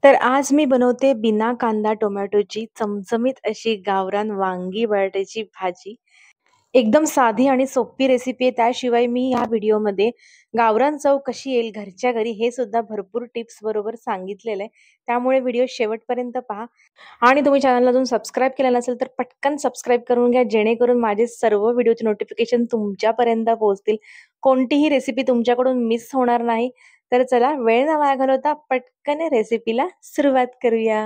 तर आज मी बनवते बिना कांदा टोमॅटोची चमचमीत अशी गावरान वांगी बटाट्याची भाजी. एकदम साधी आणि सोपी रेसिपी आहे. त्याशिवाय मी ह्या व्हिडिओमध्ये गावरान चव कशी येईल घरच्या घरी हे सुद्धा भरपूर टिप्स बरोबर सांगितलेलं आहे. त्यामुळे व्हिडिओ शेवटपर्यंत पहा. आणि तुम्ही चॅनलला अजून सबस्क्राईब केलं नसेल तर पटकन सबस्क्राईब करून घ्या, जेणेकरून माझे सर्व व्हिडिओचे नोटिफिकेशन तुमच्यापर्यंत पोहोचतील. कोणतीही रेसिपी तुमच्याकडून मिस होणार नाही. तर चला वेळ न वाया घालवता पटकन रेसिपीला सुरुवात करूया.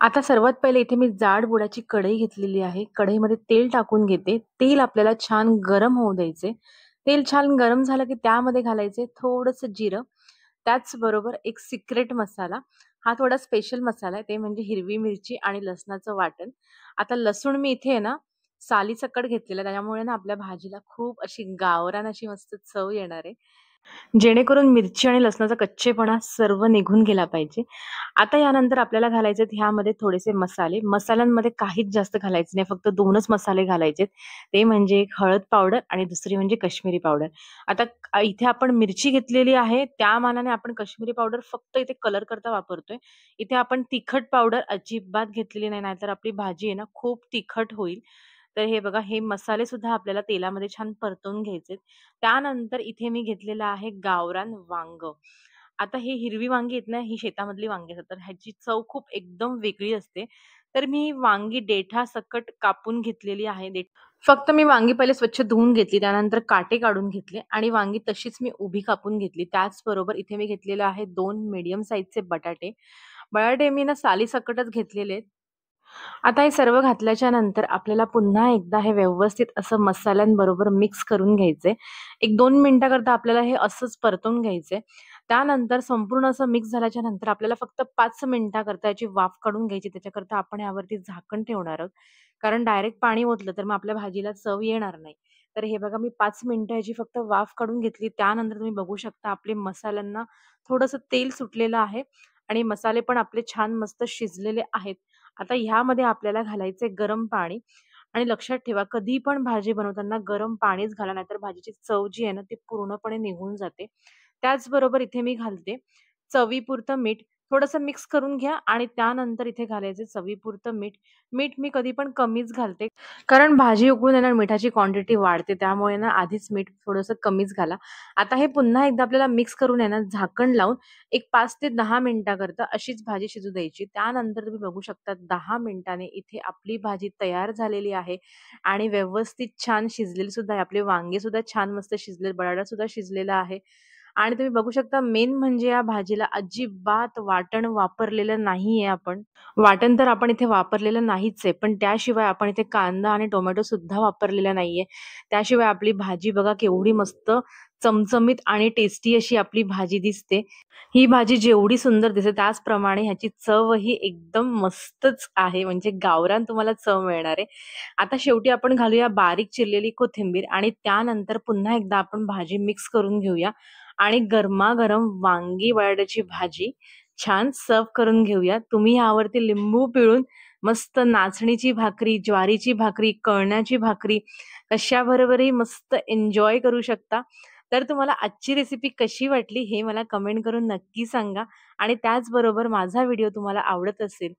आता सर्वात पहिले इथे मी जाड बुडाची कढई घेतलेली आहे. कढईमध्ये तेल टाकून घेते. तेल आपल्याला छान गरम होऊ द्यायचे. तेल छान गरम झालं की त्यामध्ये घालायचे थोडंसं जिरं. त्याचबरोबर एक सिक्रेट मसाला. हा थोडा स्पेशल मसाला आहे. ते म्हणजे हिरवी मिरची आणि लसणाचं वाटण. आता लसूण मी इथे आहे ना सालीसकट घेतलेला आहे. त्यामुळे ना आपल्या भाजीला खूप अशी गावरान अशी मस्त चव येणार आहे. जेणेकरून मिरची आणि लसणाचा कच्चेपणा सर्व निघून गेला पाहिजे. आता यानंतर आपल्याला घालायचे आहेत ह्यामध्ये थोडेसे मसाले. मसाल्यांमध्ये काहीच जास्त घालायचं नाही. फक्त 2च मसाले घालायचे. ते म्हणजे एक हळद पावडर आणि दुसरी म्हणजे काश्मीरी पावडर. आता इथे आपण मिरची घेतलेली आहे. त्या मानाने आपण काश्मीरी पावडर फक्त इथे कलर करता वापरतोय. इथे आपण तिखट पावडर अजिबात घेतलेली नाही. नाहीतर आपली भाजी आहे ना खूप तिखट होईल. तर हे बघा हे मसाले सुद्धा आपल्याला तेलामध्ये छान परतवून घ्यायचे. त्यानंतर इथे मी घेतलेलं आहे गावरान वांग. आता ही हिरवी वांगी आहेत ना, ही शेतामधली वांगी असतात. तर ह्याची चव खूप एकदम वेगळी असते. तर मी वांगी देठासकट कापून घेतलेली आहे. फक्त मी वांगी पहिले स्वच्छ धुवून घेतली. त्यानंतर काटे काढून घेतले आणि वांगी तशीच मी उभी कापून घेतली. त्याचबरोबर इथे मी घेतलेलं आहे 2 मीडियम साइजचे बटाटे. बटाटे मी ना सालीसकटच घेतलेले आहेत. आता हे सर्व घातल्याच्या नंतर आपल्याला पुन्हा एकदा हे व्यवस्थित असं मसाल्यांबरोबर मिक्स करून घ्यायचंय. 1-2 मिनिटाकरता आपल्याला हे असंच परतून घ्यायचंय. त्यानंतर संपूर्ण असं मिक्स झाल्याच्या नंतर आपल्याला फक्त 5 मिनिटाकरता याची वाफ काढून घ्यायची. त्याच्याकरता आपण यावरती झाकण ठेवणार आहोत. कारण डायरेक्ट पाणी ओतलं तर मग आपल्या भाजीला चव येणार नाही. तर हे बघा मी 5 मिनिटं याची फक्त वाफ काढून घेतली. त्यानंतर तुम्ही बघू शकता आपले मसाल्यांना थोडंसं तेल सुटलेलं आहे आणि मसाले पण आपले छान मस्त शिजलेले आहेत. आता ह्यामध्ये आपल्याला घालायचंय गरम पाणी आणि लक्षात ठेवा कधी पण भाजी बनवताना गरम पाणीच घाला, नाहीतर भाजीची चव जी आहे ना ती पूर्णपणे निघून जाते. त्याचबरोबर इथे मी घालते चवीपुरतं मीठ. थोडंसं मिक्स करून घ्या आणि त्यानंतर इथे घालायचे चवीपुरतं मीठ. मीठ मी कधी पण कमीच घालते. कारण भाजी उकळून आहे ना मिठाची क्वांटिटी वाढते. त्यामुळे ना आधीच मीठ थोडंसं कमीच घाला. आता हे पुन्हा एकदा आपल्याला मिक्स करून आहे ना झाकण लावून एक 5 ते 10 मिनिटाकरता अशीच भाजी शिजू द्यायची. त्यानंतर तुम्ही बघू शकता 10 मिनिटांनी इथे आपली भाजी तयार झालेली आहे आणि व्यवस्थित छान शिजलेली सुद्धा आहे. आपले वांगे सुद्धा छान मस्त शिजले, बटाटा सुद्धा शिजलेला आहे. आणि तुम्ही बघू शकता मेन म्हणजे या भाजीला अजिबात वाटण वापरलेलं नाहीये आपण. वाटण तर आपण इथे वापरलेलं नाहीच आहे. पण त्याशिवाय आपण इथे कांदा आणि टोमॅटो सुद्धा वापरलेला नाहीये. त्याशिवाय आपली भाजी बघा केवढी मस्त चमचमीत आणि टेस्टी अशी आपली भाजी दिसते. ही भाजी जेवढी सुंदर दिसते त्याचप्रमाणे ह्याची चवही एकदम मस्तच आहे. म्हणजे गावरान तुम्हाला चव मिळणार आहे. आता शेवटी आपण घालूया बारीक चिरलेली कोथिंबीर आणि त्यानंतर पुन्हा एकदा आपण भाजी मिक्स करून घेऊया आणि गरमागरम वांगी बटाट्याची भाजी छान सर्व्ह करून घेऊया. तुम्ही यावरती लिंबू पिळून मस्त नाचणीची भाकरी, ज्वारीची भाकरी, कळण्याची भाकरी कशाबरोबरही मस्त एन्जॉय करू शकता. तर तुम्हाला आजची रेसिपी कशी वाटली हे मला कमेंट करून नक्की सांगा आणि त्याचबरोबर माझा व्हिडिओ तुम्हाला आवडत असेल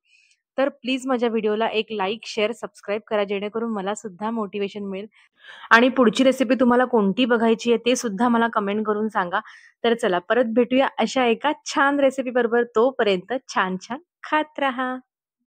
तर प्लीज माझ्या व्हिडिओला एक लाईक, शेअर, सबस्क्राईब करा, जेणेकरून मला सुद्धा मोटिवेशन मिळेल. आणि पुढची रेसिपी तुम्हाला कोणती बघायची आहे ते सुद्धा मला कमेंट करून सांगा. तर चला परत भेटूया अशा एका छान रेसिपी बरोबर. तोपर्यंत छान छान खात राहा.